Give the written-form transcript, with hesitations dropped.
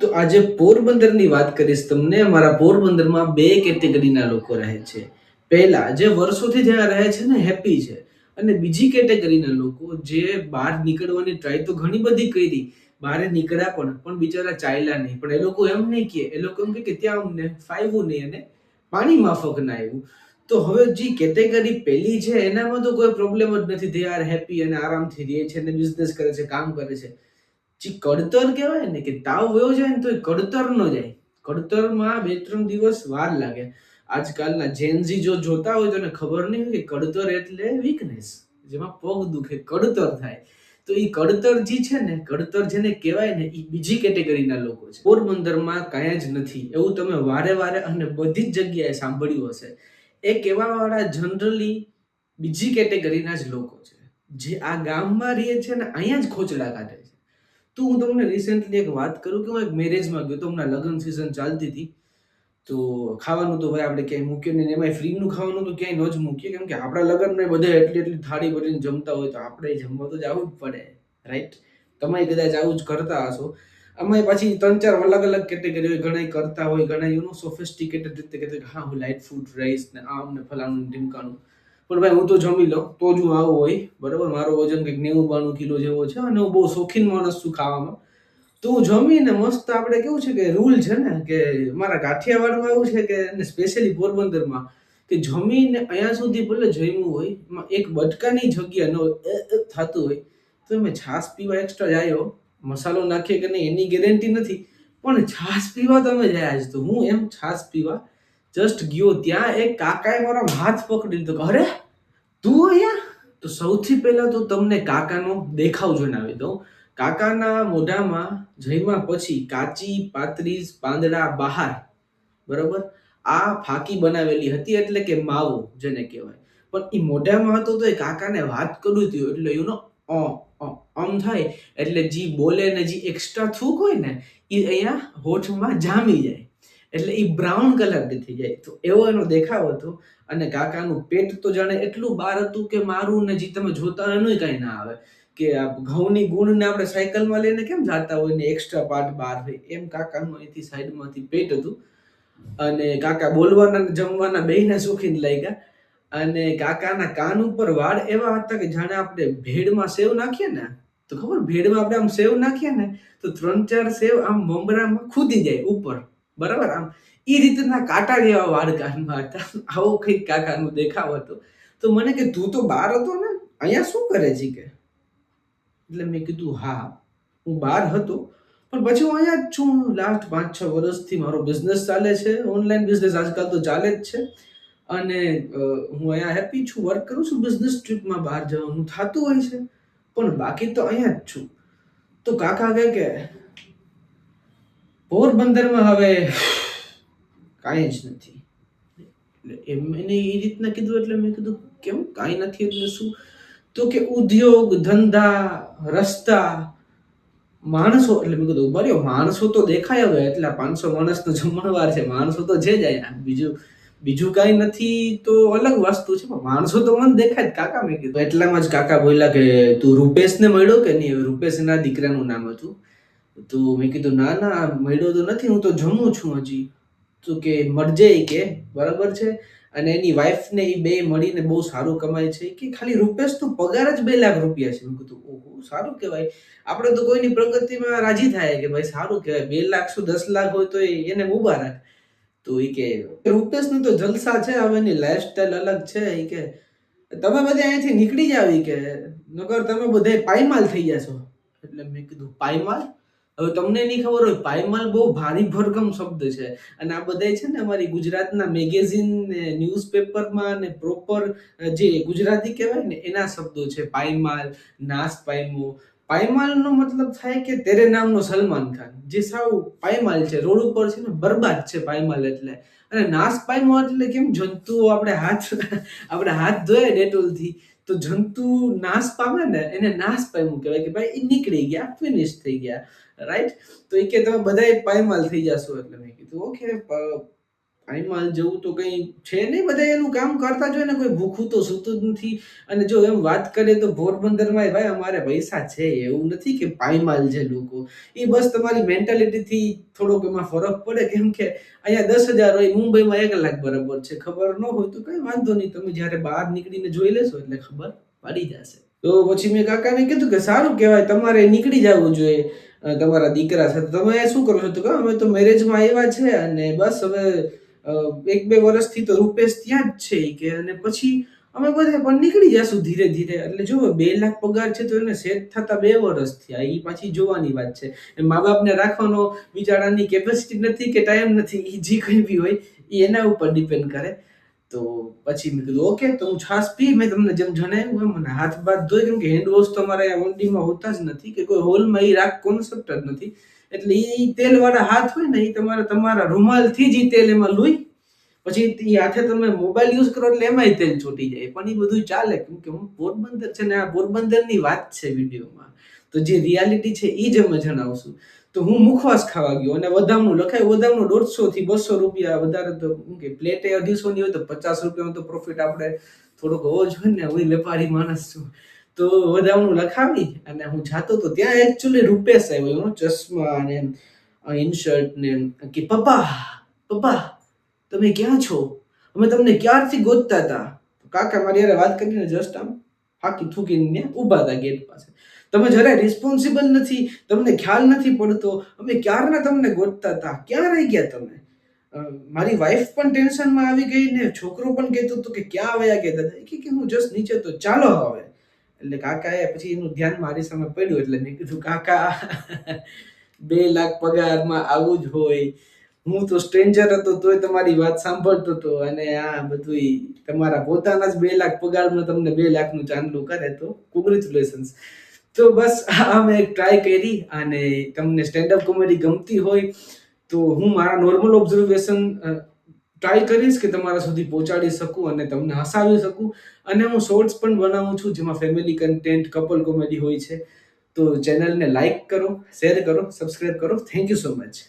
તો આજે પોરબંદરની વાત કરીશ તમને. અમારા પોરબંદરમાં બે કેટેગરીના લોકો રહે છે. પહેલા જે વર્ષોથી જ્યાં રહે છે ને હેપી છે, અને બીજી કેટેગરીના લોકો જે બહાર નીકળવાની ટ્રાય તો ઘણી બધી કરી, બહાર નીકળ્યા પણ બિચારા ચાલ્યા નહીં. પણ એ લોકો એમ નહીં કહે, એ લોકો એમ કહે કે ત્યાં અમને ફાવ્યું નહીં અને પાણી માફક ના આવ્યું. તો હવે જે કેટેગરી પહેલી છે એનામાં તો કોઈ પ્રોબ્લેમ જ નથી. દે આર હેપી અને આરામથી રહે છે અને બિઝનેસ કરે છે, કામ કરે છે. જે કડતર કહેવાય ને, કે તાવ વયો જાય ને તો એ કડતર ન જાય. કડતરમાં 2-3 દિવસ વાર લાગે. આજકાલના જેનઝી જો જોતા હોય તો એને ખબર નહીં હોય કે કડતર એટલે વીકનેસ, જેમાં પગ દુખે, કડતર થાય. તો એ કડતર જે છે ને, કડતર જેને કહેવાય ને, એ બીજી કેટેગરીના લોકો છે. પોરબંદરમાં કાંઈ જ નથી એવું તમે વારે વારે અને બધી જ જગ્યાએ સાંભળ્યું હશે. એ કહેવાવાળા જનરલી બીજી કેટેગરીના જ લોકો છે, જે આ ગામમાં રહે છે ને અહીંયા જ ખોચડા કાઢે છે. તો હું તમને રિસેન્ટલી એક વાત કરું કે હું એક મેરેજમાં ગયો તો. હમણાં લગ્ન સિઝન ચાલતી હતી. તો ખાવાનું તો ભાઈ આપણે ક્યાંય મૂકીએ નહીં, એમાંય ફ્રીનું ખાવાનું તો ક્યાંય ન જ મૂકીએ, કેમ કે આપણા લગ્નમાં બધા એટલી એટલી થાળી ભરીને જમતા હોય તો આપણે જમવા તો જવું જ પડે, રાઈટ? તમે કદાચ આવું જ કરતા હશો. અમે પછી 3-4 અલગ અલગ કેટેગરી હોય. ઘણા કરતા હોય, ઘણા સોફિસ્ટિકેટેડ રીતે કહેતા કે હા હું લાઇટ ફૂડ રહીશ ને આમ ને ફલાણું ઢીમકાનું. પણ ભાઈ હું તો જમી લઉં તો જ હું આવું હોય, બરાબર? મારો વજન કંઈક 90-92 કિલો જેવો છે અને હું બહુ શોખીન માણસ છું ખાવામાં. તો હું જમીને મસ્ત, આપણે કેવું છે કે રૂલ છે ને કે મારા કાઠિયાવાડમાં એવું છે કે સ્પેશિયલી પોરબંદરમાં, કે જમીને અહીંયા સુધી ભલે જમ્યું હોય એમાં એક બટકાની જગ્યા ન થતું હોય તો અમે છાશ પીવા એક્સ્ટ્રા જાય. મસાલો નાખીએ કે નહીં એની ગેરંટી નથી, પણ છાશ પીવા તો અમે જાય જ. તો હું એમ છાશ પીવા જસ્ટ ગયો, ત્યાં એક કાકાએ મારો હાથ પકડી લીધો કે અરે તું અહીંયા. તો સૌથી પહેલા તો તમને કાકાનો દેખાવ જણાવી દઉં. કાકાના મોઢામાં જમ્યા પછી કાચી પાતરીઝ પાંદડા બહાર, બરોબર, આ ફાકી બનાવેલી હતી, એટલે કે માવો જેને કહેવાય. પણ એ મોઢામાં હતો તો એ કાકાને વાત કરું થયું એટલે આમ થાય, એટલે જે બોલે ને જે એક્સ્ટ્રા થૂક હોય ને એ અહીંયા હોઠમાં જામી જાય, એટલે એ બ્રાઉન કલરની થઈ જાય. તો એવો એનો દેખાવ હતો. અને કાકાનું પેટ તો જાણે એટલું બહાર હતું કે મારું ને જે તમે જોતા એનું કઈ ના આવે. કે આ ઘઉંની ગુણને આપણે સાયકલમાં લઈને કેમ જાતા હોય ને એક્સ્ટ્રા પાર્ટ બહાર હોય, એમ કાકાનું અહીંથી સાઈડમાંથી પેટ હતું. અને કાકા બોલવાના ને જમવાના બેયના શોખીન લાગ્યા. અને કાકાના કાન ઉપર વાળ એવા હતા કે જાણે આપણે ભેળમાં સેવ નાખીએ ને, તો ખબર ભેળમાં આપણે આમ સેવ નાખીએ ને તો 3-4 સેવ આમ મમરામાં ખૂદી જાય ઉપર, બરાબર? આમ એ રીતના કાંટા જેવા વાળ કાનમાં હતા. આવો કંઈક કાકાનું દેખાવ હતો. તો મને કે તું તો બહાર હતો ને, અહીંયા શું કરે છે કે? એટલે મેં કીધું હા હું બહાર હતો, પણ પછી હું અહીંયા જ છું. લાસ્ટ 5-6 વર્ષથી મારો બિઝનેસ ચાલે છે, ઓનલાઈન બિઝનેસ આજકાલ તો ચાલે જ છે. અને હું અહીંયા હેપી છું, વર્ક કરું છું. બિઝનેસ ટ્રીપમાં બહાર જવાનું થતું હોય છે, પણ બાકી તો અહીંયા જ છું. તો કાકા કહે કે પોરબંદરમાં હવે કાંઈ જ નથી. એટલે એને એ રીતના કીધું એટલે મેં કીધું કેમ કાંઈ નથી એટલે શું? તો કે ઉદ્યોગ ધંધા રસ્તા માણસો. એટલે મેં કીધું બરાબર, માણસો તો દેખાય હવે, એટલા 500 માણસનો જમણવાર છે, માણસો તો છે જ અહીંયા. બીજું કાંઈ નથી તો અલગ વસ્તુ છે, પણ માણસો તો મને દેખાય જ કાકા. મેં કીધું એટલામાં જ કાકા બોલ્યા કે તું રૂપેશને મળ્યો કે નહીં? રૂપેશ એના દીકરાનું નામ હતું. તો મેં કીધું ના ના મળ્યો તો નથી, હું તો જમું છું હજી. તો કે મળજે કે બરાબર છે. અને એની વાઈફ ને એ બે મળીને બહુ સારું કમાય છે. કે ખાલી રૂપેશનો પગાર જ 2 લાખ રૂપિયા છે. મેં કીધું ઓહો સારું કહેવાય. આપણે તો કોઈની પ્રગતિમાં રાજી થાય કે ભાઈ સારું કહેવાય, 2 લાખ શું 10 લાખ હોય તો એને મુબારક. તો એ કે રૂપેશનું તો જલસા છે, હવે એની લાઈફસ્ટાઈલ અલગ છે. એ કે તમે બધા અહીંયાથી નીકળી જાવ કે નકર તમે બધા પાયમાલ થઈ જશો. એટલે મેં કીધું પાયમાલ? હવે તમને નહીં ખબર હોય, પાયમાલ બહુ ભારી ભરકમ શબ્દ છે. અને આ બધા છે ને અમારી ગુજરાતના મેગેઝિન ને ન્યૂઝપેપરમાં ને પ્રોપર જે ગુજરાતી કહેવાય ને એના શબ્દો છે. પાયમાલ, નાશ પાયમો. પાયમાલનો મતલબ થાય કે તેરે નામનો સલમાન ખાન, જે સાવ પાયમાલ છે, રોડ ઉપર છે ને બરબાદ છે પાયમાલ એટલે. અને નાશ પાયમો એટલે કેમ જંતુઓ આપણે હાથ ધોય ડેટોલથી તો જંતુ નાશ પામે ને એને નાશ પામ્યું કહેવાય, કે ભાઈ એ નીકળી ગયા, ફિનિશ થઈ ગયા, રાઈટ? તો એ કે તમે બધા પાયમાલ થઈ જશો. એટલે મેં કીધું ઓકે પાયમાલ જેવું તો કંઈ છે નહીં, બધા એનું કામ કરતા જ હોય ને, કોઈ ભૂખું તો સૂતું જ નથી. અને જો એમ વાત કરીએ તો પોરબંદરમાં ભાઈ અમારે પૈસા છે, એવું નથી કે પાયમાલ છે લોકો. એ બસ તમારી મેન્ટાલિટીથી થોડોક એમાં ફરક પડે, કેમ કે અહીંયા 10,000 હોય, મુંબઈમાં 1 લાખ બરાબર છે. ખબર ન હોય તો કંઈ વાંધો નહીં, તમે જ્યારે બહાર નીકળીને જોઈ લેશો એટલે ખબર પડી જશે. તો પછી મેં કાકાને કીધું કે સારું કહેવાય, તમારે નીકળી જવું જોઈએ તમારા દીકરા સાથે. તમે શું કરો છો? તો કહો અમે તો મેરેજમાં આવ્યા છે અને બસ હવે 1-2 વર્ષથી તો રૂપેશ ત્યાં જ છે ઈ કે, અને પછી અમે બધા પણ નીકળી જશું ધીરે ધીરે. એટલે જો 2 લાખ પગાર છે તો એને સેટ થતા 2 વર્ષ થયા. એ પાછી જોવાની વાત છે. મા બાપને રાખવાનો બિચારાની કેપેસિટી નથી કે ટાઈમ નથી, એ જે કંઈ બી હોય એ એના ઉપર ડિપેન્ડ કરે. તો પછી મેં કીધું ઓકે, તો હું છાશ પી, મેં તમને જેમ જણાવ્યું એમ, મને હાથ બાથ ધોઈ, કેમ કે હેન્ડ વોશ તો અમારા અહીંયા ઓંડીમાં હોતા જ નથી, કે કોઈ હોલમાં એ રાખ કોન્સેપ્ટ જ નથી. એટલે એ તેલવાળા હાથ હોય ને, એ તમારા રૂમાલથી જ ઈ તેલ એમાં લૂઈ, પછી ઈ હાથે તમે મોબાઈલ યુઝ કરો એટલે એમાંય તેલ છૂટી જાય. પણ એ બધું ચાલે, કેમ કે હું પોરબંદર છે ને, આ પોરબંદરની વાત છે વિડીયોમાં. તો જે રિયાલિટી છે એ જ અમે જણાવશું. તો હું મુખવાસ ખાવા ગયો અને વધામણું લખાય, વધામણું 150 થી 200 રૂપિયા, વધારે તો શું કે પ્લેટે 250 ની હોય તો 50 રૂપિયાનો તો પ્રોફિટ આપણે થોડોક હોવો જોઈએ ને, હું વેપારી માણસ છું. તો વધામણું લખાવી અને હું જાતો તો ત્યાં એકચ્યુઅલી રૂપેશ આવ્યો, ચશ્મા ને ઇનશર્ટ ને, કે પપ્પા પપ્પા તમે ક્યાં છો? અમે તમને ક્યારથી ગોતતા હતા. કાકા મારી હારે વાત કરીને જસ્ટ આમ ફાકી થૂકીને ઊભા હતા ગેટ પાસે. તમે જરાય રિસ્પોન્સિબલ નથી, તમને ખ્યાલ નથી પડતો, અમે ક્યારના તમને ગોતતા હતા, ક્યાં રહી ગયા તમે? મારી વાઈફ પણ ટેન્શનમાં આવી ગઈ ને છોકરો પણ કહેતો હતો કે ક્યાં વયા ગયા દાદા. કે હું જસ્ટ નીચે તો ચાલો હવે. એટલે કાકાએ પછી એનું ધ્યાન મારી સામે પડ્યું, એટલે મેં કીધું કાકા 2 લાખ પગારમાં આવું જ હોય. હું તો સ્ટ્રેન્જર હતો તોય તમારી વાત સાંભળતો હતો, અને આ બધું તમારા પોતાના જ 2 લાખ પગારમાં તમને 2 લાખનું ચાંદલું કરે તો કોંગ્રેચ્યુલેશન્સ. તો બસ આ મેં એક ટ્રાય કરી, અને તમને સ્ટેન્ડઅપ કોમેડી ગમતી હોય તો હું મારા નોર્મલ ઓબ્ઝર્વેશન ટ્રાય કરીશ કે તમારા સુધી પહોંચાડી શકું અને તમને હસાવી શકું. અને હું શોર્ટ્સ પણ બનાવું છું જેમાં ફેમિલી કન્ટેન્ટ, કપલ કોમેડી હોય છે. તો ચેનલને લાઈક કરો, શેર કરો, સબસ્ક્રાઇબ કરો. Thank you so much.